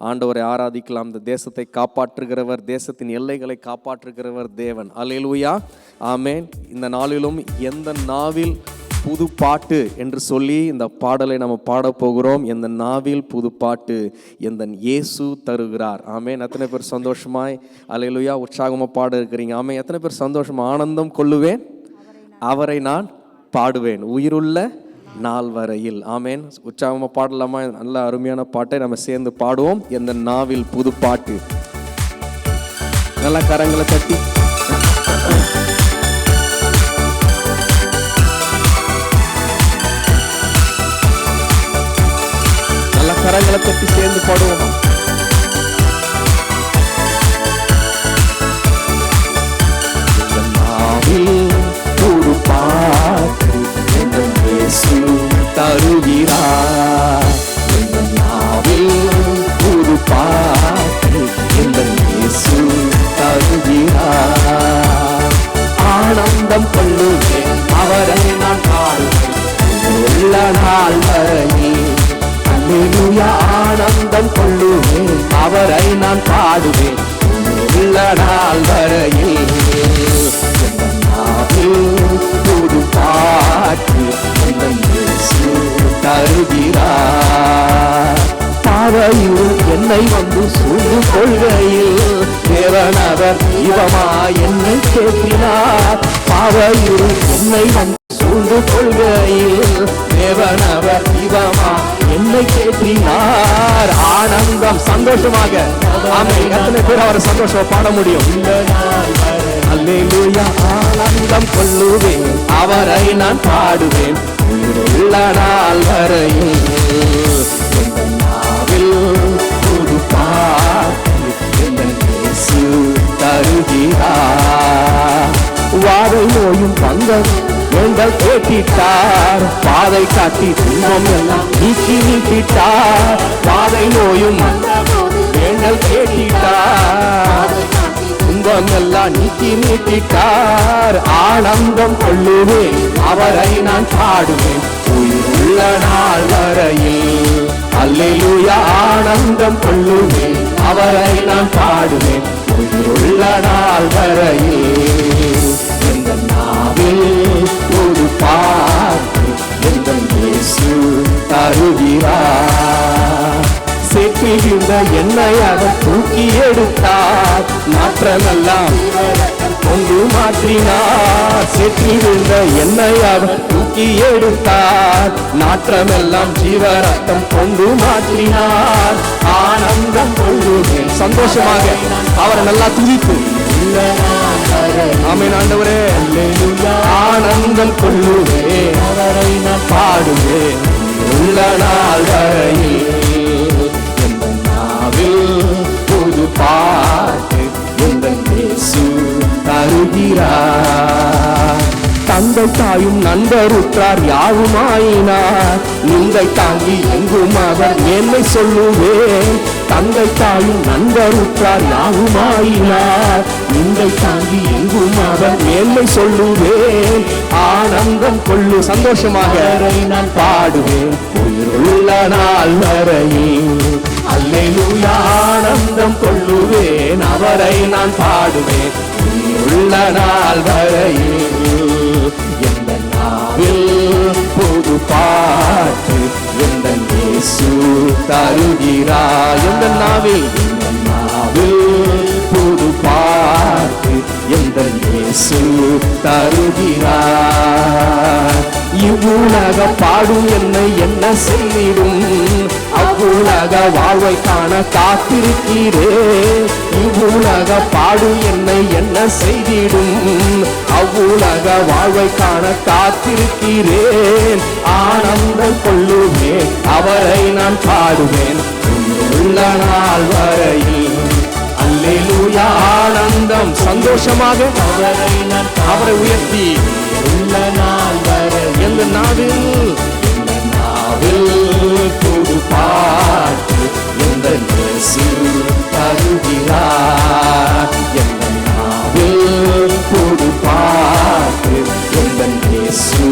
ஆண்டவரை ஆராதிக்கலாம். இந்த தேசத்தை காப்பாற்றுகிறவர், தேசத்தின் எல்லைகளை காப்பாற்றுகிறவர் தேவன். அல்லேலூயா, ஆமேன். இந்த நாளிலும் எந்த நாவில் புது பாட்டு என்று சொல்லி இந்த பாடலை நம்ம பாடப்போகிறோம். எந்த நாவில் புது பாட்டு எந்த இயேசு தருகிறார். ஆமேன். எத்தனை பேர் சந்தோஷமாய் அல்லேலூயா உற்சாகமாக பாட இருக்கிறீங்க? ஆமேன். எத்தனை பேர் சந்தோஷமாக ஆனந்தம் கொள்ளுவேன், அவரை நான் பாடுவேன் உயிருள்ள நாள் வரையில். ஆமேன். உற்சாகமாக பாடலாமா? நல்ல அருமையான பாட்டை நம்ம சேர்ந்து பாடுவோம். எந்த நாவில் புது பாட்டு. நல்ல கரங்களை தட்டி கரங்களை தட்டி சேர்ந்து பாடுவோம். புது பாட்டு இயேசு தருகிறார். புது பாட்டு இயேசு தருகிறார். ஆனந்தம் கொள்ளுவேன், அவரை நான் பாடுவேன் உள்ள நாள் வரையில். அல்லேலூயா, ஆனந்தம் கொள்ளுவேன், அவரை நான் பாடுவேன் உள்ள நாள் வரையில். புது பாட்டு இயேசு தருகிறார். பாவையில் என்னை வந்து சூழ்ந்து கொள்கையில் தேவனவர் இவமா என்னை கேட்கிறார். பாவையில் என்னை வந்து சூழ்ந்து கொள்கையில் தேவனவர் இவமா என்னை கேட்கிறார். ஆனந்தம், சந்தோஷமாக. ஆமென். எத்தனை பேர் அவரை சந்தோஷமா பாட முடியும்? அல்லேலூயா, ஆனந்தம் கொள்ளுவேன், அவரை நான் பாடுவேன் உள்ள நாள் வரையில். புது பாட்டு இயேசு தருகிறார். வாதை நோயும் பங்கம் எங்கள் கேட்டிட்டார். பாதை காட்டி துன்பம் எல்லாம் நீக்கி நீக்கிட்டார். பாதை நோயும் எங்கள் கேட்டிட்டார். துன்பம் எல்லாம் நீக்கி நீக்கிட்டார். ஆனந்தம் கொள்ளுவேன், அவரை நான் பாடுவேன் உயிருள்ள நாள் வரையில். அல்லேலூயா, ஆனந்தம் கொள்ளுவேன், அவரை நான் பாடுவேன் உயிருள்ள நாள் வரையில். எந்த நாவில் ஒரு பாட்டு எந்த இயேசு தருகிறார். சேற்றிருந்த என்னை அவர் தூக்கி எடுத்தார். மாற்றமெல்லாம் கொண்டு மாற்றினார். சேற்றிருந்த என்னை அவர் தூக்கி எடுத்தார். நாற்றமெல்லாம் ஜீவரத்தம் கொண்டு மாற்றினார். ஆனந்தம் கொள்ளுவேன், சந்தோஷமாக அவரை நல்லா துதித்து. ஆமென் ஆண்டவரே. ஆனந்தம் கொள்ளுவேன், அவரை நான் பாடுவேன் உள்ள நாள் வரையில். எந்த நாவில் புது பாட்டு எந்த இயேசு தருகிறார். தந்தை தாயும் நண்பருற்றார் யாவுமாயினார். நிந்தை தாங்கி எங்கும் அவர் மேன்மை சொல்லுவேன். தந்தை தாயும் நண்பருற்றார் யாவுமாயினார். நிந்தை தாங்கி எங்கும் அவர் மேன்மை சொல்லுவேன். ஆனந்தம் கொள்ளு, சந்தோஷமாக நான் பாடுவேன் உயிருள்ள நாள் வரையில். அல்லேலூயா, ஆனந்தம் கொள்ளுவேன், அவரை நான் பாடுவேன் உயிருள்ள நாள் வரையில். எந்த நாவில் புது பாட்டு எந்த இயேசு தருகிறார். எந்த நாவில் புது பாட்டு எந்த இயேசு தருகிறார். இவ்வுலக பாடும் என்னை என்ன செய்திடும், அவ்வுலக வாழ்வை காண காத்திருக்கிறேன். இவ்வுலக பாடும் என்னை என்ன செய்திடும், அவ்வுலக வாழ்வை காண காத்திருக்கிறேன். ஆனந்தம் கொள்ளுவேன், அவரை நான் பாடுவேன் உள்ள நாள் வரையில். அல்லேலூயா, ஆனந்தம், சந்தோஷமாக அவரை உயர்த்தி உள்ள நாள் வரை. எந்த நாவில் புது பாட்டு எந்த இயேசு தருகிறார். எந்த நாவில் புது பாட்டு எந்த இயேசு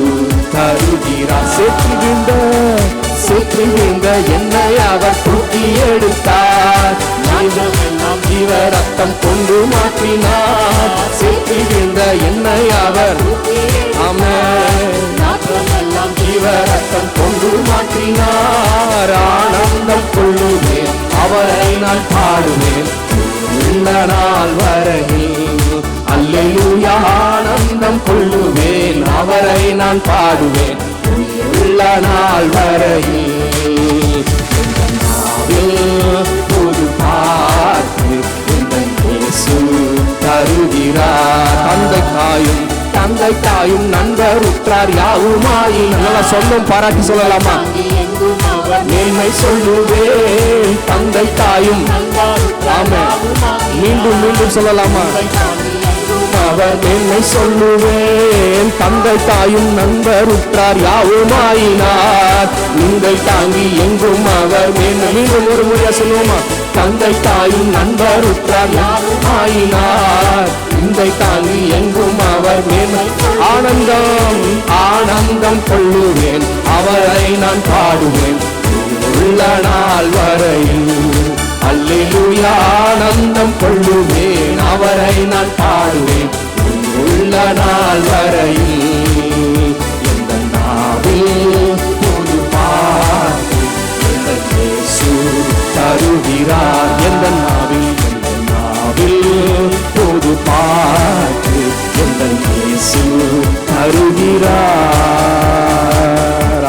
தருகிறார். சேற்றிருந்த என்னை அவர் தூக்கி எடுத்தார். ரத்தம் கொண்டு மாற்றினார். சேர்க்கின்ற என்னை அவர் ஜீவ ரத்தம் கொண்டு மாற்றினார். ஆனந்தம் கொள்ளுவேன், அவரை நான் பாடுவேன் உள்ள நாள் வரையில். அல்லேலூயா. ஆனந்தம் கொள்ளுவேன், அவரை நான் பாடுவேன் உள்ள நாள் வரையில். புது பாட்டு இயேசு தருகிறார். தந்தை தாயும் நண்பர் உற்றார் யாவுமாய். நல்லா சொந்தம் பாராட்டி சொல்லலாமா? மேன்மை சொல்லுவேன் தந்தை தாயும். மீண்டும் மீண்டும் சொல்லலாமா? அவர் மேன்மை சொல்லுவேன் தந்தை தாயும் நண்பர் உற்றார் யாவுமாயினார். நீங்கள் தாங்கி எங்கும் அவர் மேன்மை. மீண்டும் ஒரு முறையா சொல்லுவோமா? தந்தை தாயும் நண்பர் உற்றார் யாவுமாயினார். இந்த தாங்கி எங்கும் அவர் மேன்மை. ஆனந்தம் ஆனந்தம் கொள்ளுவேன், அவரை நான் பாடுவேன் உள்ள நாள் வரையில். அல்லேலூயா. ஆனந்தம் கொள்ளுவேன், அவரை நான் பாடுவேன் உள்ள நாள் வரையில். எந்த நாவில் புது பாட்டு இயேசு தருகிறார். எந்த நாவில் புது பாட்டு எங்கள் இயேசு தருகிறார்.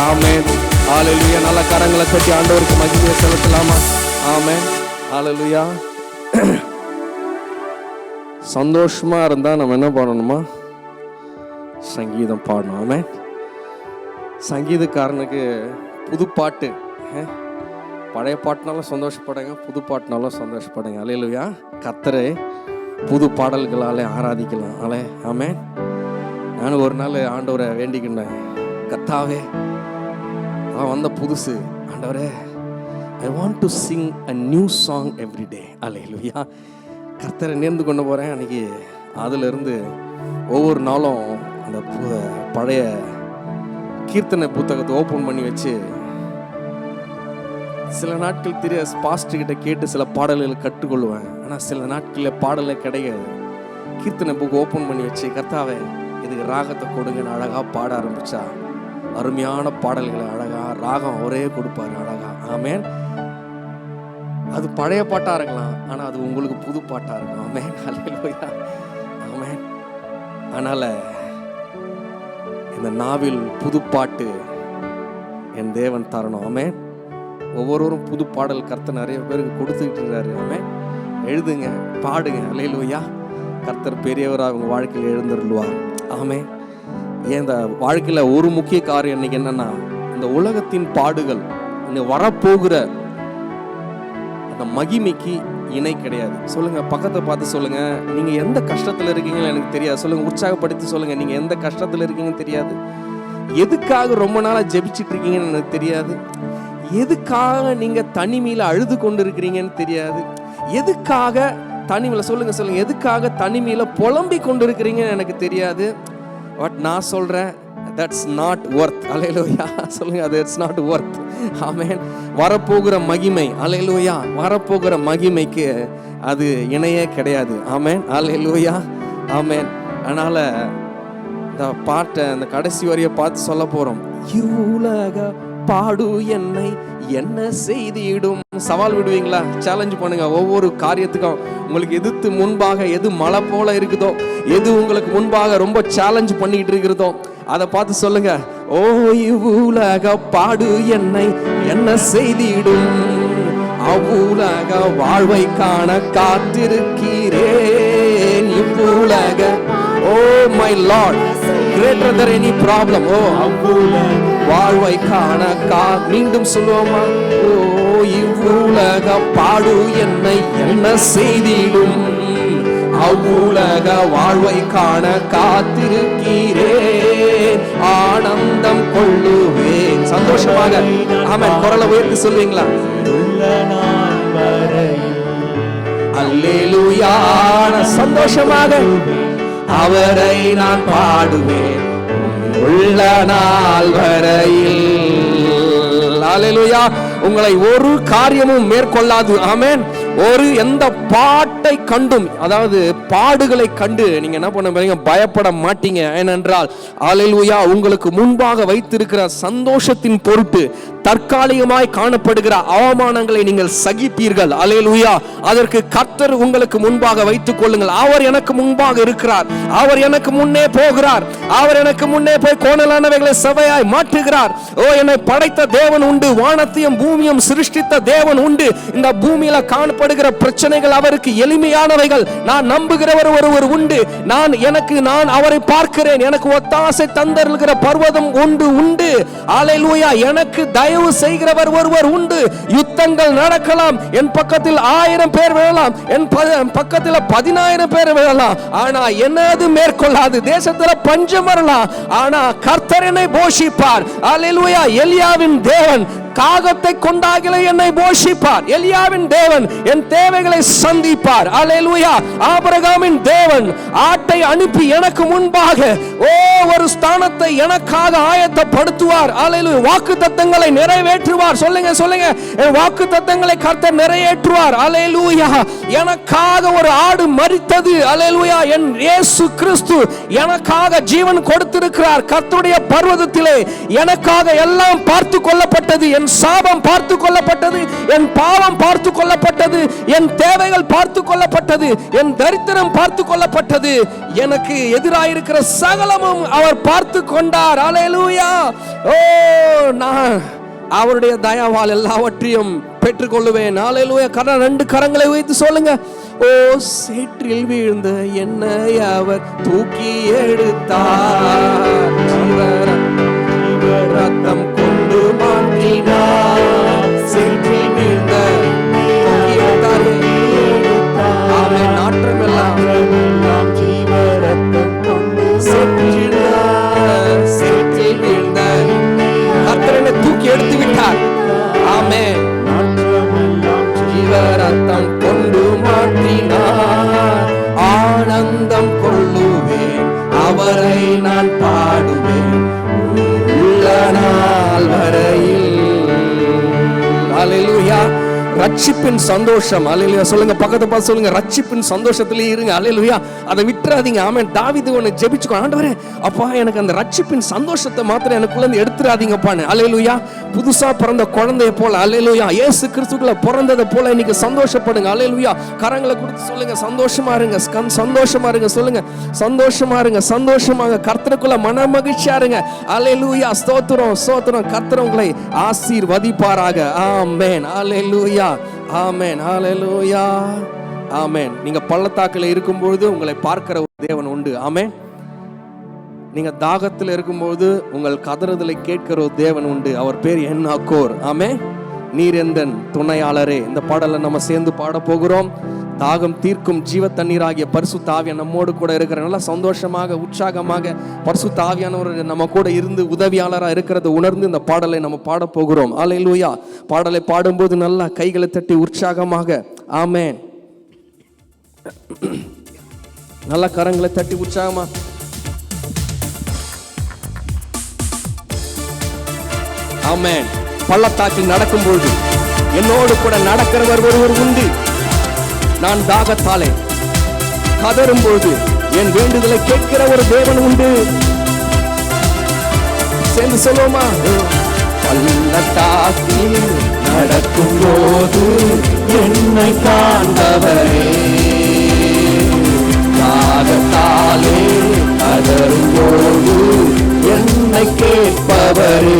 ஆமென். ஹல்லேலூயா. நல்ல கரங்களை தட்டி ஆண்டவருக்கு மகிமையை செலுத்தலாமா? ஆமென். ஹல்லேலூயா. சந்தோஷமா இருந்தா நம்ம என்ன பண்ணணுமா? சங்கீதம் பாடணும். ஆமென். சங்கீதக்காரனுக்கு புது பாட்டு, பழைய பாட்டுனாலும் சந்தோஷப்படுங்க, புது பாட்டுனாலும் சந்தோஷப்படுங்க. அல்லேலூயா. கர்த்தரை புது பாடல்களாலே ஆராதிக்கலாம். ஆமென். நான் ஒரு நாள் ஆண்டவரை வேண்டிக்கிட்டேன். கர்த்தாவே, நான் வந்த புதுசு ஆண்டவரே, I want to sing a new song every day. அல்லேலூயா. கர்த்தரை நேர்ந்து கொண்டு போகிறேன். அன்றைக்கி அதிலிருந்து ஒவ்வொரு நாளும் அந்த பழைய கீர்த்தனை புத்தகத்தை ஓப்பன் பண்ணி வச்சு சில நாட்கள் தெரிய பாஸ்டர்கிட்ட கேட்டு சில பாடல்களை கற்றுக்கொள்வேன். ஆனால் சில நாட்களில் பாடலே கிடையாது. கீர்த்தனை புக் ஓப்பன் பண்ணி வச்சு கர்த்தாவே இதுக்கு ராகத்தை கொடுங்கன்னு அழகாக பாட ஆரம்பித்தா அருமையான பாடல்களை அழகாக ராகம் அவரே கொடுப்பார் அழகா. ஆமென். அது பழைய பாட்டாக இருக்கலாம், ஆனால் அது உங்களுக்கு புது பாட்டாக இருக்கும். ஆமென். அல்லேலூயா. ஆமென். அதனால் இந்த நாவில் புது பாட்டு என் தேவன் தரணும். ஆமென். ஒவ்வொருவரும் புது பாடல் கர்த்தர் நிறைய பேருக்கு கொடுத்துக்கிட்டு இருக்காரு. ஆமென். எழுதுங்க, பாடுங்க. அல்லேலூயா. கர்த்தர் பெரியவராக உங்கள் வாழ்க்கையில் எழுந்தருள்வார். ஆமென். ஏன் இந்த வாழ்க்கையில் ஒரு முக்கிய காரியம் இன்னைக்கு என்னன்னா, இந்த உலகத்தின் பாடுகள் இன்னும் வரப்போகிற அந்த மகிமைக்கு இணை கிடையாது. சொல்லுங்க, பக்கத்தை பார்த்து சொல்லுங்க, நீங்க எந்த கஷ்டத்தில் இருக்கீங்கன்னு எனக்கு தெரியாது. சொல்லுங்க, உற்சாகப்படுத்தி சொல்லுங்க, நீங்க எந்த கஷ்டத்தில் இருக்கீங்கன்னு தெரியாது. எதுக்காக ரொம்ப நாளா ஜெபிச்சுட்டு இருக்கீங்கன்னு எனக்கு தெரியாது. எதுக்காக நீங்க தனிமையில அழுது கொண்டு இருக்கிறீங்கன்னு தெரியாது. எதுக்காக தனிமையில சொல்லுங்க எதுக்காக தனிமையில புலம்பி கொண்டு இருக்கிறீங்கன்னு எனக்கு தெரியாது. பட் நான் சொல்றேன், that's not worth. அல்லேலூயா. சொல்லுங்க, that's not worth. ஆமென். வரப்போகிற மகிமை, அல்லேலூயா, வரப்போகிற மகிமைக்கு அது இணையே கிடையாது. ஆமென். அல்லேலூயா. ஆமென். அதனால இந்த பாட்டை அந்த கடைசி வரியை பார்த்து சொல்ல போறோம். இவ்வுலக பாடு என்னை என்ன செய்திடும். சவால் விடுவீங்களா? சேலஞ்ச் பண்ணுங்க. ஒவ்வொரு காரியத்துக்கும் உங்களுக்கு எதிர்த்து முன்பாக எது மலை போல இருக்குதோ, எது உங்களுக்கு முன்பாக ரொம்ப சேலஞ்ச் பண்ணிக்கிட்டு இருக்கிறதோ அதை பார்த்து சொல்லுங்க. ஓ இவ்வுலக பாடு என்னை என்ன செய்திடும், அவ்வுலக வாழ்வை காண காத்திருக்கிறேன். இவ்வுலக oh my Lord, greater than any problem. ஓ அவ்வுலக வாழ்வை காண மீண்டும் சொல்லுவோமா? ஓ இவ்வுலக பாடு என்னை என்ன செய்திடும், அவ்வுலக வாழ்வை காண காத்திருக்கிறேன். ஆனந்தம் கொள்ளுவேன். சந்தோஷமாக ஆமென். குரலை உயர்த்தி சொல்வீங்களா? அல்லேலூயா. சந்தோஷமாக அவரை நான் பாடுவேன் உள்ள நாள் வரையில். அல்லேலூயா. உங்களை ஒரு காரியமும் மேற்கொள்ளாது. ஆமென். எந்த பாட்டை கண்டும், அதாவது பாடுகளை கண்டு நீங்க என்ன பண்ண போறீங்க? பயப்பட மாட்டீங்க. ஏனென்றால் அல்லேலூயா, உங்களுக்கு முன்பாக வைத்திருக்கிற சந்தோஷத்தின் பொருட்டு தற்காலிகமாய் காணப்படுகிற அவமானங்களை நீங்கள் சகிப்பீர்கள். அல்லேலூயா. அதற்கு கர்த்தர் உங்களுக்கு முன்பாக வைத்துக் கொள்ளுங்கள். அவர் எனக்கு முன்பாக இருக்கிறார், அவர் எனக்கு முன்னே போகிறார், அவர் எனக்கு முன்னே போய் கோணலானவைகளை செவ்வையாய் மாற்றுகிறார். என்னை படைத்த தேவன் உண்டு, வானத்தையும் பூமியும் சிருஷ்டித்த தேவன் உண்டு. இந்த பூமியில காணப்படுகிற பிரச்சனைகள் அவருக்கு எளிமையானவைகள். நான் நம்புகிறவர் ஒருவர் உண்டு. நான் அவரை பார்க்கிறேன். எனக்கு ஒத்தாசை தந்தருகிற பர்வதம் உண்டு. அல்லேலூயா. எனக்கு தயவு செய்கிறவர் ஒருவர் உண்டு. யுத்தங்கள் நடக்கலாம், என் பக்கத்தில் 1000 பேர் விழலாம், என் பக்கத்தில் 10,000 பேர் விழலாம், ஆனா என்னது மேற்கொள்ளாது. தேசத்துல பஞ்சம் வரலாம், ஆனா கர்த்தர் என்னை போஷிப்பார். அல்லேலூயா. எலியாவின் தேவன் காகத்தை கொண்டாகிலே என்னை போஷிப்பார். எலியாவின் தேவன் என் தேவைகளை சந்திப்பார். அல்லேலூயா. ஆபிரகாமின் தேவன் ஆட்டை அனுப்பி எனக்கு முன்பாக ஒரு ஸ்தானத்தை எனக்காக ஆயத்தப்படுத்துவார். அல்லேலூயா. வாக்குத்தத்தங்களை நிறைவேற்றுவார். சொல்லுங்க, என் வாக்குத்தத்தங்களை கர்த்தர் நிறைவேற்றுவார். அல்லேலூயா. எனக்காக ஒரு ஆடு மரித்தது. அல்லேலூயா. என் இயேசு கிறிஸ்து எனக்காக ஜீவன் கொடுத்திருக்கிறார். கர்த்தருடைய பர்வதத்திலே எனக்காக எல்லாம் பார்த்து கொள்ளப்பட்டது. என் சாபம் பார்த்து கொள்ளப்பட்டது, என் பாவம் பார்த்து கொள்ளப்பட்டது, என் தேவைகள் பார்த்து கொள்ளப்பட்டது, என் தரித்திரம் பார்த்து கொள்ளப்பட்டது. எனக்கு எதிராயிருக்கிற சகலமும் அவர் பார்த்து கொண்டார். அல்லேலூயா. நான் அவருடைய தயவால் எல்லாவற்றையும் பெற்றுக்கொள்ளுவேன். அல்லேலூயா. 2 கரங்களை வைத்து சொல்லுங்க. சேற்றில் வீழ்ந்த என்னை அவர் தூக்கி எடுத்தார், ரத்தம் கொண்டு மாற்றினார். சேற்றில் வீழ்ந்த நாற்றம் எல்லாம் சேற்றில் வீழ்ந்த கர்த்தரை தூக்கி எடுத்து விட்டார். ஆமென். ரத்தம் கொண்டு மாற்றினார். ஆனந்தம் கொள்ளுவேன், அவரை நான் பாடுவேன் உள்ள நாள் வரையில். அல்லேலூயா. ரட்சிப்பின் சந்தோஷம். அல்லேலூயா. சொல்லுங்க, பக்கத்தை பார்த்து சொல்லுங்க, ரட்சிப்பின் சந்தோஷத்திலே இருங்க. அல்லேலூயா. அதை விட்டுறாதீங்க. ஆமென். தாவீது ஒன்னு ஜெபிச்சுக்கோ, ஆண்டவரே அப்பா எனக்கு அந்த ரட்சிப்பின் சந்தோஷத்தை மாத்திரம் எனக்குள்ள இருந்து எடுத்துறாதீங்கப்பான்னு. அல்லேலூயா. புதுசா பிறந்த குழந்தைய போல, அல்லேலூயா, இயேசு கிறிஸ்துக்குள்ள பிறந்ததை போல இன்னைக்கு சந்தோஷப்படுங்க. அல்லேலூயா. கரங்களை கொடுத்து சொல்லுங்க, சந்தோஷமா இருங்க, சந்தோஷமா இருங்க. சொல்லுங்க, சந்தோஷமா இருங்க, சந்தோஷமாக கர்த்தருக்குள்ள மன மகிழ்ச்சியா இருங்க. அல்லேலூயா. ஸ்தோத்திரம், ஸ்தோத்திரம். கர்த்தர் உங்களை ஆசீர்வதிப்பாராக. ஆமென். அல்லேலூயா. ஆமென். ஹல்லேலூயா. ஆமென். நீங்க பள்ளத்தாக்குல இருக்கும்போது உங்களை பார்க்கிற ஒரு தேவன் உண்டு. ஆமென். நீங்க தாகத்தில் இருக்கும்போது உங்கள் கதறுதலை கேட்கிற ஒரு தேவன் உண்டு. அவர் பேர் என்னாக்கோர். ஆமென். நீரெந்தன் துணையாளரே. இந்த பாடலை நம்ம சேர்ந்து பாட போகிறோம். தாகம் தீர்க்கும் ஜீவ தண்ணீராகிய பரிசுத்த ஆவியானவர் நம்மோடு கூட இருக்கிற, நல்லா சந்தோஷமாக உற்சாகமாக பரிசுத்த ஆவியானவர் நம்ம கூட இருந்து உதவியாளராக இருக்கிறத உணர்ந்து இந்த பாடலை நம்ம பாட போகிறோம். அல்லேலூயா. பாடலை பாடும்போது நல்லா கைகளை தட்டி உற்சாகமாக ஆமென். நல்லா கரங்களை தட்டி உற்சாகமா ஆமென். பள்ளத்தாக்கில் நடக்கும்போது என்னோடு கூட நடக்கிறவர் ஒருவர் உண்டு. நான் தாகத்தாலே கதறும்போது என் வேண்டுதலை கேட்கிற ஒரு தேவன் உண்டு. சேர்ந்து சொல்லுவோமா? பள்ளத்தாக்கில் நடக்கும்போது என்னை காண்பவரே, தாகத்தாலே கதறும்போது என்னை கேட்பவரே,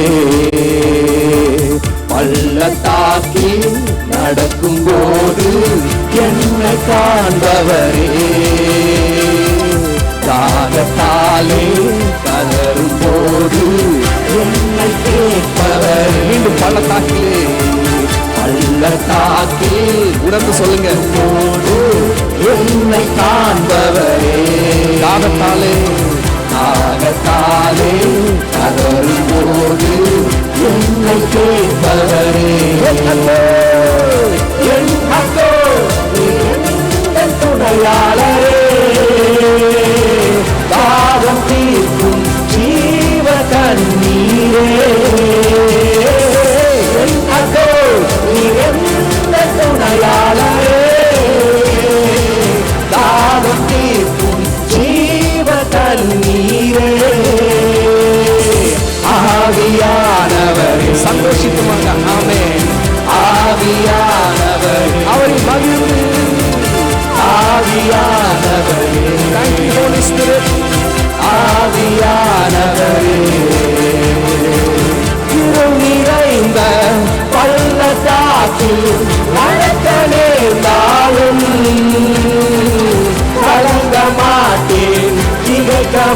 பள்ளத்தாக்கில் நடக்கும்போது என்னை காண்பவரே, தாகத்தாலே கதறும்போது என்னை கேட்பவரே. மீண்டும் பள்ளத்தாக்கிலே, பள்ளத்தாக்கில் உணர்ந்து சொல்லுங்க, என்னை காண்பவரே, தாகத்தாலே தாகத்தாலே கதறும்போது என்னை கேட்பவரே, என் துணையாளரே, தாகம் தீர்க்கும் ஜீவ தண்ணீரே, என் துணையாளரே,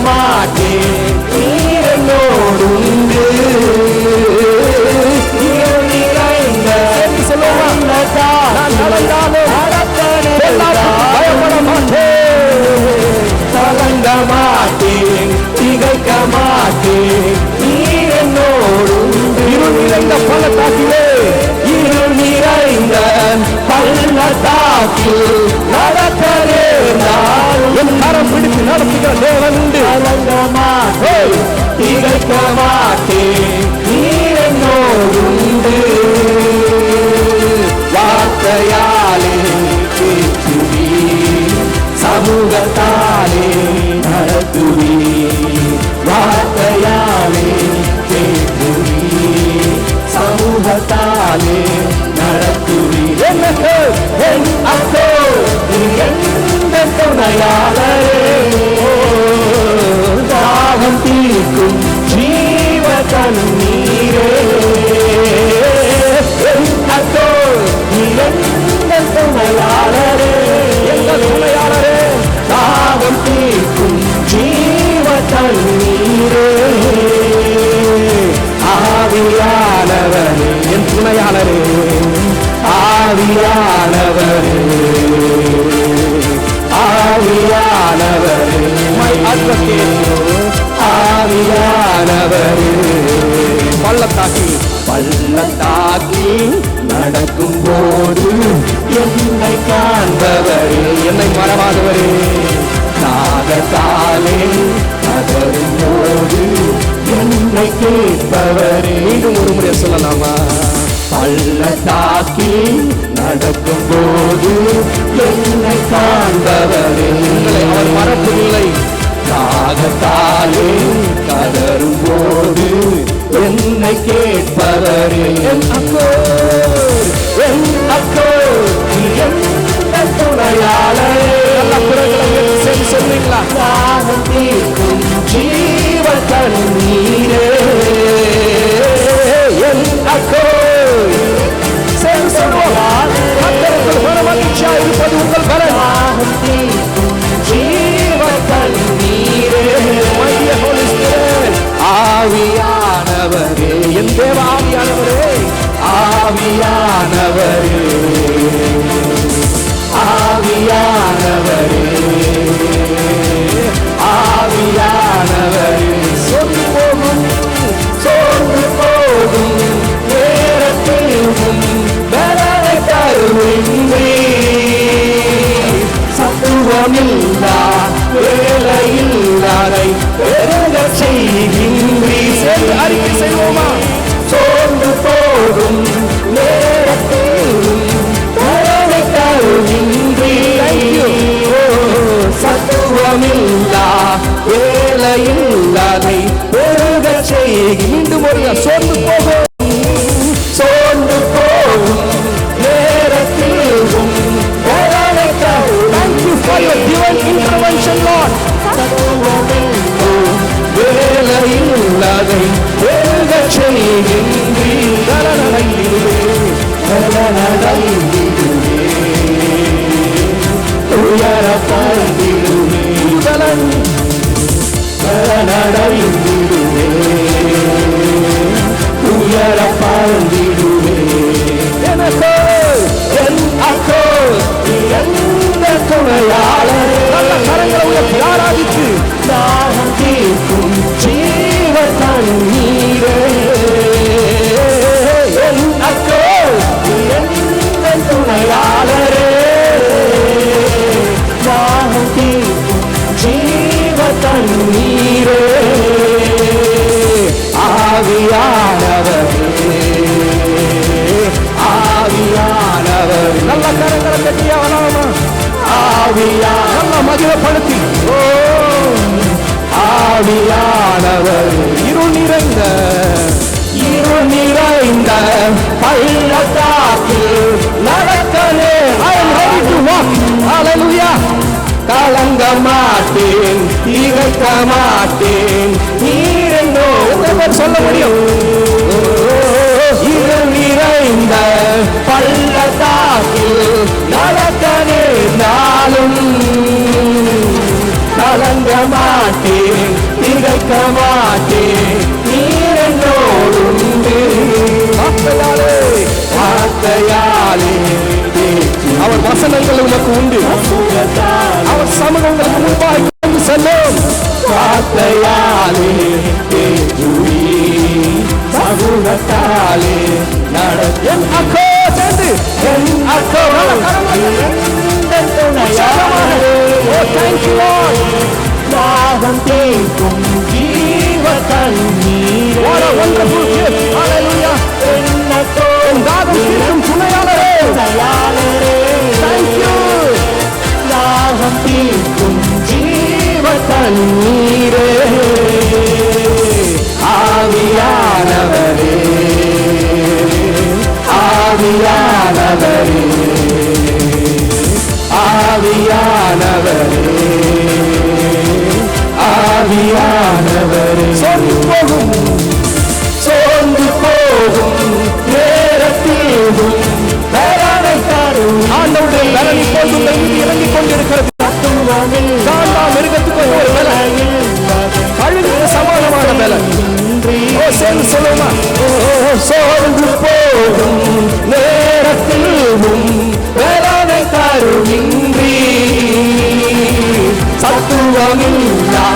மாட்டேன், நீர் என்னோடு உண்டு. பயப்பட மாட்டேன், கலங்க மாட்டேன், திகைக்க மாட்டேன், நீர் என்னோடு உண்டு. இருள் நிறைந்த பள்ளத்தாக்கிலே, இருள் நிறைந்த பள்ளத்தாக்கில் நடக்க நேர்ந்தால் என் கரம் பிடித்து நடத்துகிற தேவன் உண்டு. கலங்க மாட்டேன், திகைக்க மாட்டேன், நீர் என்னோடு உண்டு. வார்த்தையாலே பேசுவீர், சமூகத்தாலே நடத்துவீர். வார்த்தையாலே பேசுவீர், சமூகத்தாலே நடத்துவீர். என் அக்கோ எந்த துணையாளரே, தாகம் தீர்க்கும் ஜீவ தண்ணீரே. என் அக்கோ எந்த துணையாளரே, எங்கள் துணையாளரே, தாகம் தீர்க்கும் ஜீவ தண்ணீரே. ஆவியானவரே, என் துணையாளரே, ஆவியானவரே, ஆவியானவரே, மை அட்வொகேட், ஆவியானவரே. பள்ளத்தாக்கி நடக்கும் போது என்னை காண்பவரே, என்னை மறவாதவரே. நாகத்தாலே நகரும் போது என்னை கேட்பவரே. மீண்டும் ஒரு முறை சொல்லலாமா? பள்ளத்தாக்கி நடக்கும் போது என்னை காண்பவரே, உங்களை அவர் மறப்பதில்லை. நாகத்தாலே கதரும் போது என்னை கேட்பவரே. என் அக்கோ, என் அக்கோ, எந்த துணையாளரே. சொல்லுங்களா? தாகம் தீர்க்கும் ஜீவ தண்ணீரே. என் அக்கோ சொல்லுவார், மகிழ்ச்சியா இருப்பது உங்கள் பலன். தாகம் தீர்க்கும் ஜீவ தண்ணீரே. ஆவியானவரே, என் தேவ ஆவியானவரே, ஆவியானவரே, ஆவியானவரே, ஆவியானவரே. சொந்து போகும், சோர்ந்து போகும் நேரத்திலும் பலனை தருகின்றீர். சத்துவமில்லா வேலையில்லாதை பெருக செய்கின்றீர். சேர்ந்து அறிக்கை செய்வோமா? சோர்ந்து போகும் நேரத்திலும் பலனை தருகின்றீர். சத்துவமில்லா வேலையில்லாதை பெருக செய்கின்றீர். மீண்டும் ஒரு சோர்ந்து போகும், சோர்ந்து போகும் நேரத்திலும் பலனை தரும். Thank you for your divine intervention, Lord. வேலையில்லாதை பெருக செய்கின்றீர். உயர பறந்திடுவே, உயர பறந்திடுவே. எனக்கு என் அக்கோ எந்த துணையாளரே. நல்ல கரங்களை உயர்த்தி ஆராதித்து தாகம் தீர்க்கும் ஜீவ தண்ணீரே. என் அக்கோ எந்த துணையாளரே, தாகம் தீர்க்கும் ஜீவ தண்ணீரே. ஆவியானவரே, ஆவியானவரே. நல்ல கரங்களை கட்டியாவலாமா? ஆவியா நல்ல மகிழப்படுத்தி. ஓ ஆவியானவர், இருள் நிறைந்த பள்ளத்தாக்கில் நடக்கலே. I am ready to walk. Hallelujah. கலங்க மாட்டேன், திகைக்க மாட்டேன், நீர் என்னோடு சொல்ல முடியும். இருள் நிறைந்த பள்ளத்தாக்கில் நடக்க நேர்ந்தாலும் கலங்க மாட்டேன், திகைக்க மாட்டேன், நீர் என்னோடு உண்டு. வார்த்தையாலே வார்த்தையாலே அவர் வசனங்கள் உனக்கு உண்டு. அவர் சமூகங்களுக்கு முன்பாக கொண்டு செல்லும். வார்த்தையாலே சமூகத்தாலே என் அக்கோ சேர்ந்து என் அக்கோ தாகம் தீர்க்கும் ஜீவ தண்ணீர். தாகம் தீர்க்கும் துணையாளரே, தாகம் தீர்க்கும் ஜீவ தண்ணீரே, ஆவியானவரே, ஆவியானவரே, ஆவியானவரே, ஆவியானவரே. சோர்ந்து போகும், சோர்ந்து போகும் நேரத்தீரும் பேரானை தாரும். ஆண்டவருடைய பலன் இப்போது உங்கள் மீது இறங்கிக் கொண்டிருக்கிறது. மிருகத்துக்கு ஒரு பலன், கழுகுக்கு சமானமான பலன். சேர்ந்து சொல்லுமா, சோர்ந்து போகும் நேரத்திலும் வேளாணை தருமின்றி சத்துவமில்லா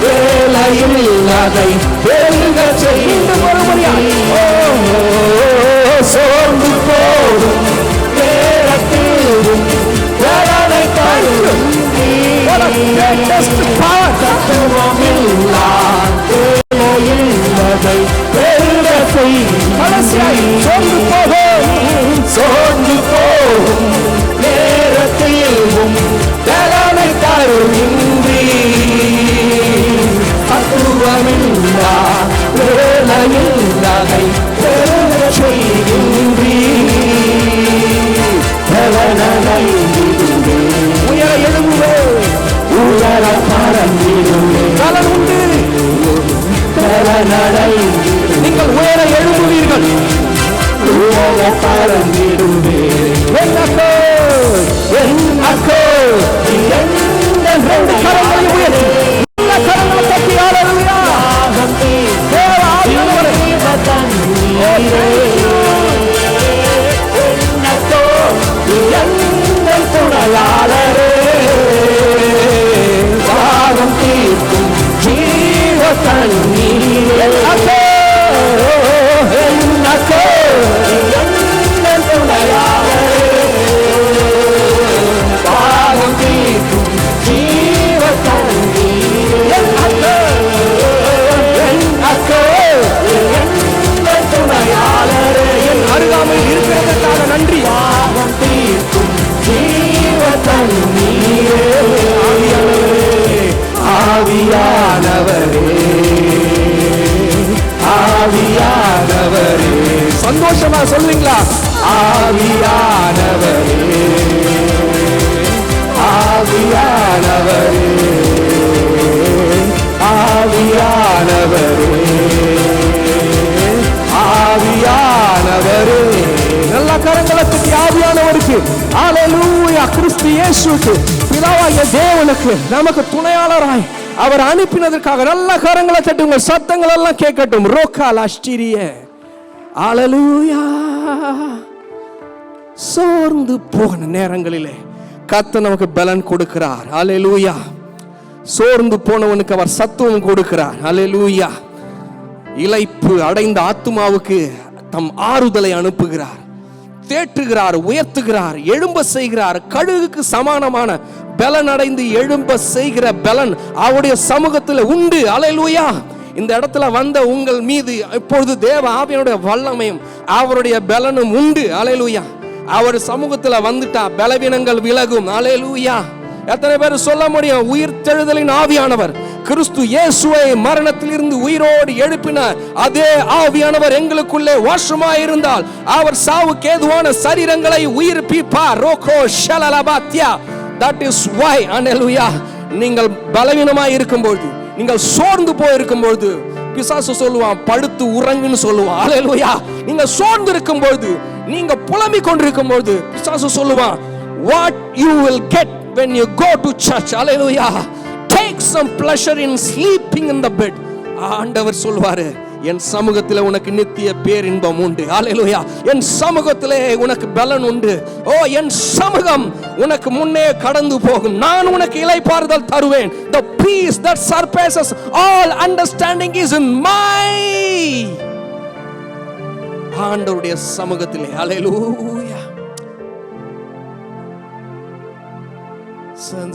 வேலையில் அதை பெருக செய்து மறுபடியாய். சோர்ந்து போகும் நேரத்திலும் வேளாணை தருமின்றி சத்துவமில்லா வேலையில் பெருக செய்து கடைசியாய். சோர்ந்து போகும், சோர்ந்து போகும் நேரத்திலும் வேளாணை தருமின்றி சத்துவமில்லா வேலையில் அதை பெருக செய்கின்றி பலனை உயர எழுதுவே, உயர பறந்திடுவே. பலன் உண்டு, பலனடை நீங்கள் உயர எழுதுவீர்கள், உயர பறந்திடுவே. என்னக்கோ என்னக்கோ எந்த ரெண்டு கரங்களை உயர்த்தி நல்ல கரங்களை தட்டி ஹல்லேலூயா. என்னக்கோ எந்த துணையாளரே, தாகம் தீர்க்கும் ஜீவ தண்ணீர். என்னக்கோ என்னக்கோ எந்த துணையாளரே, தாகம் தீர்க்கும் ஜீவ தண்ணீர். என்னக்கோ என்னக்கோ எந்த துணையாளரே, என் அருகாமையில் இருக்கிறதற்காக நன்றி. தாகம் தீர்க்கும் ஜீவ தண்ணீரே, ஆவியானவரே, ஆவியானவரே. சந்தோஷமா சொல்லுங்களா, ஆவியானவரே, ஆவியானவரே, ஆவியானவரே, ஆவியானவரே. நல்ல கரங்களை தட்டி ஆவியானவருக்கு ஹல்லேலூயா. கிறிஸ்து இயேசுவுக்கு பிதாவாகிய தேவனுக்கு நமக்கு துணையாளராய் அவர் அனுப்பினதற்காக நல்ல கரங்களை தட்டி உங்கள் சத்தங்கள் எல்லாம் கேட்கட்டும். ரோகால் அஷ்டிரிய ஹல்லேலூயா. சோர்ந்து போன நேரங்களிலே கர்த்தர் நமக்கு பலன் கொடுக்கிறார். ஹல்லேலூயா. சோர்ந்து போனவனுக்கு அவர் சத்துவம் கொடுக்கிறார். ஹல்லேலூயா. இளைப்பு அடைந்த ஆத்துமாவுக்கு தம் ஆறுதலை அனுப்புகிறார், தேற்றுகிறார், உயர்த்துகிறார், எழும்ப செய்கிறார். கழுகுக்கு சமானமான பலன் அடைந்து எழும்ப செய்கிற பலன் அவருடைய சமூகத்தில் உண்டு. ஹல்லேலூயா. இந்த இடத்துல வந்த உங்கள் மீது இப்பொழுது தேவ ஆவியானுடைய வல்லமையும் அவருடைய பலனும் உண்டு. ஹல்லேலூயா. அவர் சமூகத்துல வந்துட்டா பலவீனங்கள் விலகும். ஹல்லேலூயா. எத்தனை பேர் சொல்ல முடியும், உயிர்த்தெழுதலின் ஆவியானவர் கிறிஸ்து இயேசுவை மரணத்திலிருந்து உயிரோடு எழுப்பின அதே ஆவியானவர் எங்களுக்குள்ளே வாசமாயிருந்தால் அவர் சாவுக்கு ஏதுவான சரீரங்களை உயிர்ப்பிப்பார். ரோகோ ஷலலபாத்யா. That is why, ஹல்லேலூயா, நீங்கள் பலவீனமாய் இருக்கும்போது, நீங்கள் சோர்ந்து போயிருக்கும்போது பிசாசு சொல்லுவான் படுத்து உறங்குன்னு சொல்லுவான். ஹல்லேலூயா. நீங்க சோர்ந்து இருக்கும்போது, நீங்க புலம்பிக் கொண்டிருக்கும்போது பிசாசு சொல்லுவான், what you will get when you go to church. Hallelujah. Take some pleasure in sleeping in the bed. ஆண்டவர் சொல்வாரு, என் சமூகத்தில் உனக்கு நித்திய பேரின்பம் உண்டு. ஹல்லேலூயா. என் சமூகத்திலே உனக்கு பலன் உண்டு. ஓ, என் சமூகம் உனக்கு முன்னே கடந்து போகும். நான் உனக்கு இளைப்பாறுதல் தருவேன். The peace that surpasses all understanding is in my ஆண்டவருடைய சமூகத்திலே. ஹல்லேலூயா.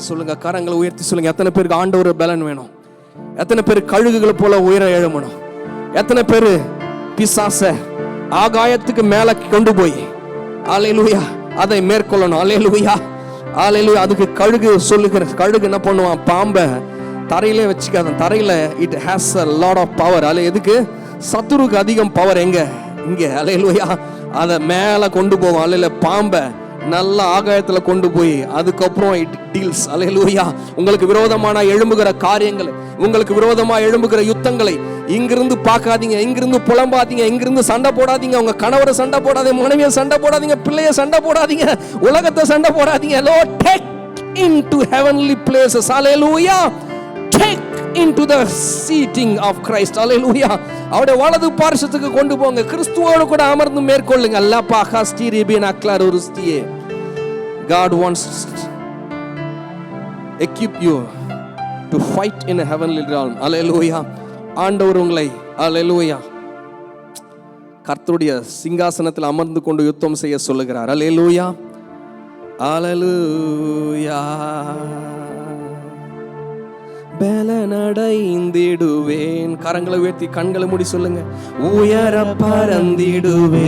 சொல்லுங்க, கரங்களை உயர்த்தி சொல்லுங்க. எத்தனை பேருக்கு ஆண்டவர் பலன் வேணும்? எத்தனை பேர் கழுகுகளை போல உயர எழுமணும்? எத்தனை பேரு பிசாச ஆகாயத்துக்கு மேல கொண்டு போய் அல்லேலூயா அதை மேற்கொள்ளணும்? அல்லேலூயா, அல்லேலூயா. அதுக்கு கழுகு சொல்லுகிற, கழுகு என்ன பண்ணுவான்? பாம்பை தரையிலே வச்சுக்காத. தரையில it has a lot of power. அல்ல, எதுக்கு? சத்துருக்கு அதிகம் பவர் எங்க? இங்க. அல்லேலூயா. அதை மேல கொண்டு போவோம். அல்ல, பாம்பை நல்ல ஆகாயத்துல கொண்டு போய் அதுக்கப்புறம் இட் டீல்ஸ். அல்லேலூயா. உங்களுக்கு விரோதமான எழும்புகிற காரியங்களை, உங்களுக்கு விரோதமா எழும்புகிற யுத்தங்களை இங்கிருந்து பார்க்காதீங்க, இங்கிருந்து புலம்பாதீங்க, இங்கிருந்து சண்டை போடாதீங்க. உங்க கணவரை சண்டை போடாதீங்க, மனைவியை சண்டை போடாதீங்க, பிள்ளைய சண்டை போடாதீங்க, உலகத்தை சண்டை போடாதீங்க. Lord, take into heavenly places. Hallelujah. Take into the seating of Christ. Hallelujah. அவருடைய வலது பார்சத்துக்கு கொண்டு போங்க. கிறிஸ்துவோடு கூட அமர்ந்து மேற்கொள்ளுங்க. லப்பா ஹஸ்திரி பினக்லர் உருஸ்தியே. God wants to equip you to fight in a heavenly realm. Hallelujah. ஆண்டவர் உங்களை Hallelujah கர்த்தருடைய சிங்காசனத்தில் அமர்ந்து கொண்டு யுத்தம் செய்ய சொல்லுகிறார். Hallelujah. Hallelujah. பலனடைந்திடுவேன். கரங்களை உயர்த்தி கண்களை மூடி சொல்லுங்க. உயர பறந்திடுவேன்,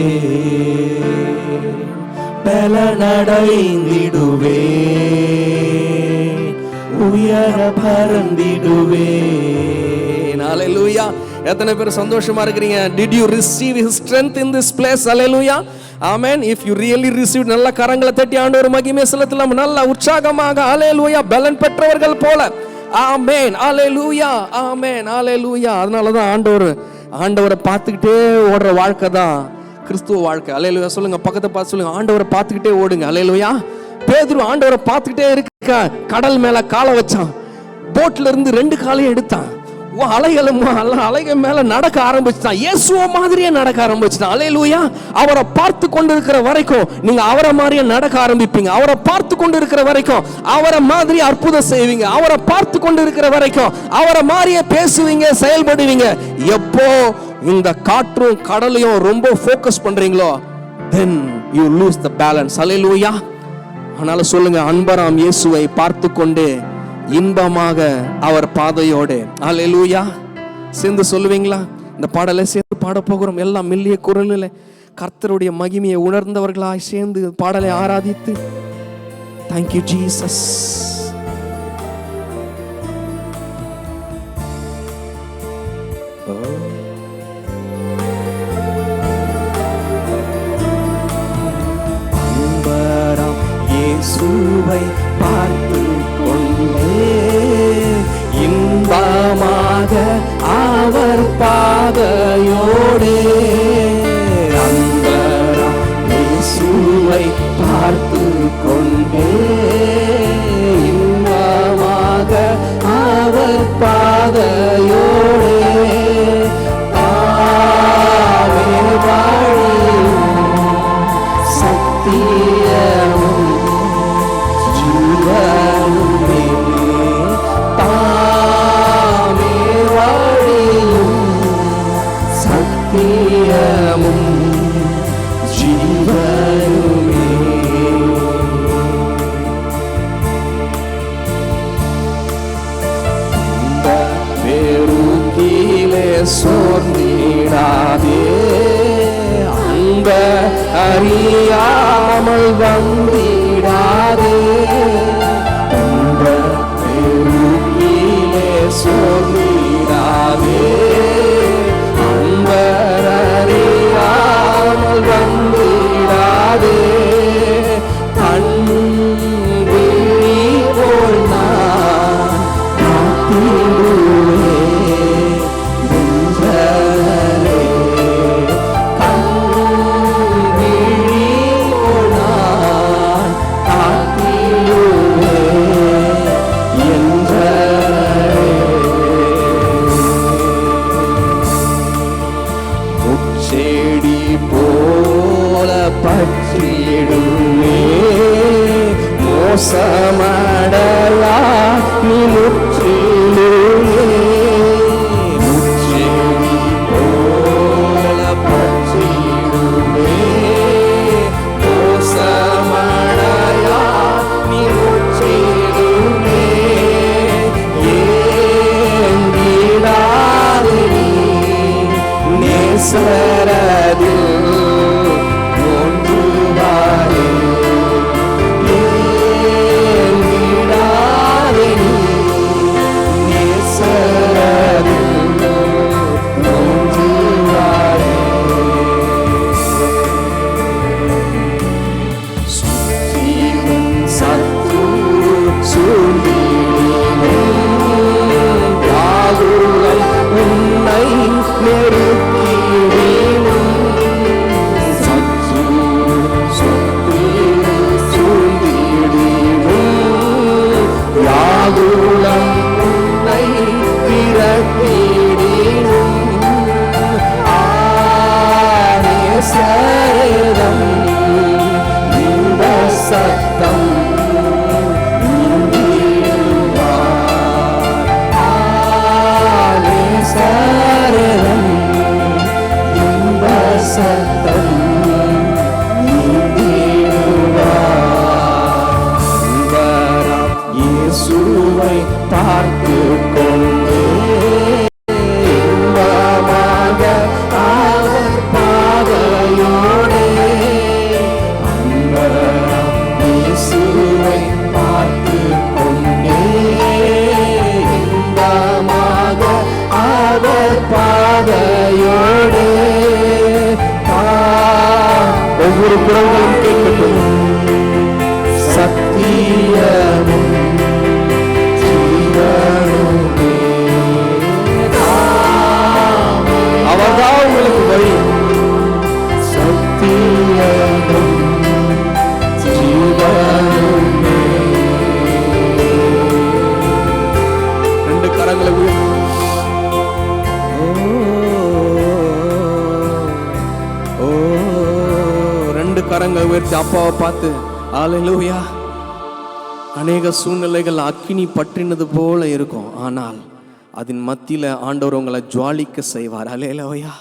பலனடைந்திடுவேன், உயர பறந்திடுவேன். ஹல்லேலூயா. எத்தனை பேர் சந்தோஷமா இருக்கிறீங்க? Did you receive his strength in this place? Hallelujah. Amen. If you really received, நல்ல கரங்களை தட்டி ஆண்டவர் மகிமை செலுத்தலாம். நல்ல உற்சாகமாக ஹல்லேலூயா பலன் பெற்றவர்கள் போல. ஆமென். ஹல்லேலூயா. ஆமென். ஹல்லேலூயா. அதனால தான் ஆண்டவரை பார்த்துக்கிட்டே ஓடுற வாழ்க்கை தான் கிறிஸ்துவ வாழ்க்கை. ஹல்லேலூயா. சொல்லுங்க, பக்கத்தை பார்த்து சொல்லுங்க, ஆண்டவரை பார்த்துக்கிட்டே ஓடுங்க. ஹல்லேலூயா. பேதுரு ஆண்டவரை பார்த்துக்கிட்டே இருக்க கடல் மேல காலை வச்சான். போட்ல இருந்து 2 காலையும் எடுத்தான். அலைகள் மேல நடக்க ஆரம்பிச்சுட்டான். இயேசுவ மாதிரியே நடக்க ஆரம்பிச்சுட்டான். ஹல்லேலூயா. அவரை பார்த்து கொண்டு இருக்கிற வரைக்கும் நீங்க அவரை மாதிரியே நடக்க ஆரம்பிப்பீங்க. அவரை பார்த்து கொண்டு இருக்கிற வரைக்கும் அவரை மாதிரி அற்புதம் செய்வீங்க. அவரை பார்த்து கொண்டு இருக்கிற வரைக்கும் அவரை மாதிரியே பேசுவீங்க, செயல்படுவீங்க. எப்போ இந்த காற்றும் கடலையும் ரொம்ப ஃபோக்கஸ் பண்றீங்களோ, then you lose the balance. ஹல்லேலூயா. அதனால சொல்லுங்க, அன்பராம் இயேசுவை பார்த்து கொண்டே இன்பமாக அவர் பாதையோடு. ஹல்லேலூயா. சேர்ந்து சொல்லுவீங்களா? இந்த பாடலை சேர்ந்து பாட போகிறோம். எல்லாம் மெல்லிய குரலில் கர்த்தருடைய மகிமையை உணர்ந்தவர்களாய் சேர்ந்து பாடலை ஆராதித்து, Thank you Jesus. அன்பராம் இயேசுவை பார்த்து இன்பமாக அவர் பாதையோடே, அன்பராம் இயேசுவை பார்த்து கொண்டே இன்பமாக அவர் பாதையோடே ஆவே வழியும் சத்தியமும் ஜீவனுமே, தாமே வழியும் சத்தியமும் ஜீவனுமே. இந்த பெருக்கிலே சோர்ந்திடாதே, அந்த அறியாமல் வந்திடாதே. இந்த பெருக்கிலே சோர்ந்திடாதே, அந்த அறியாமல் வந்திடாதே. கண்விழி போல் நான் காத்திடுவேன் என்றே, கண்விழி போல் நான் காத்திடுவேன் என்றே. மோசமடையா நீ முற்றிலுமே முற்றிலி போல பற்றிடுமே மோசமடையா நீ முற்றிலுமே ஏங்கிடாதே நீ நேசரதில் ஒன்றுவாரே ஏங்கிடாதே நீ நேசரதில் ஒன்றுவாரே சுற்றிலும் சத்துரு சூழ்ந்திடும் யாதுகள் உன்னை நெருக்கிடும் சத்துரு சுற்றிலும் சூழ்ந்திடும் யாதுகள் உன்னை விரட்டிடும் ஆனேசரம் இந்த சத்தம் ஆனேசரம் இந்த சத்தம் இயேசுவை பார்த்து கொண்டு இன்பமாக அவர் பாதையோடே அன்பராம் இயேசுவை பார்த்து கொண்டே இன்பமாக அவர் பாதையோடே ஒவ்வொரு குரல்களும் கேட்கட்டும் சத்தியமும் ஜீவனுமே அவர்தான் உங்களுக்கு வழி சத்தியமும் ஜீவனுமே ரெண்டு கரங்களை ரெண்டு கரங்களை உயர்த்தி அப்பாவை பார்த்து அல்லேலூயா. அநேக சூழ்நிலைகள் அக்கினி பற்றினது போல இருக்கும், ஆனால் அதன் மத்தியில் ஆண்டவர் உங்களை ஜுவாலிக்க செய்வார். அல்லேலூயா.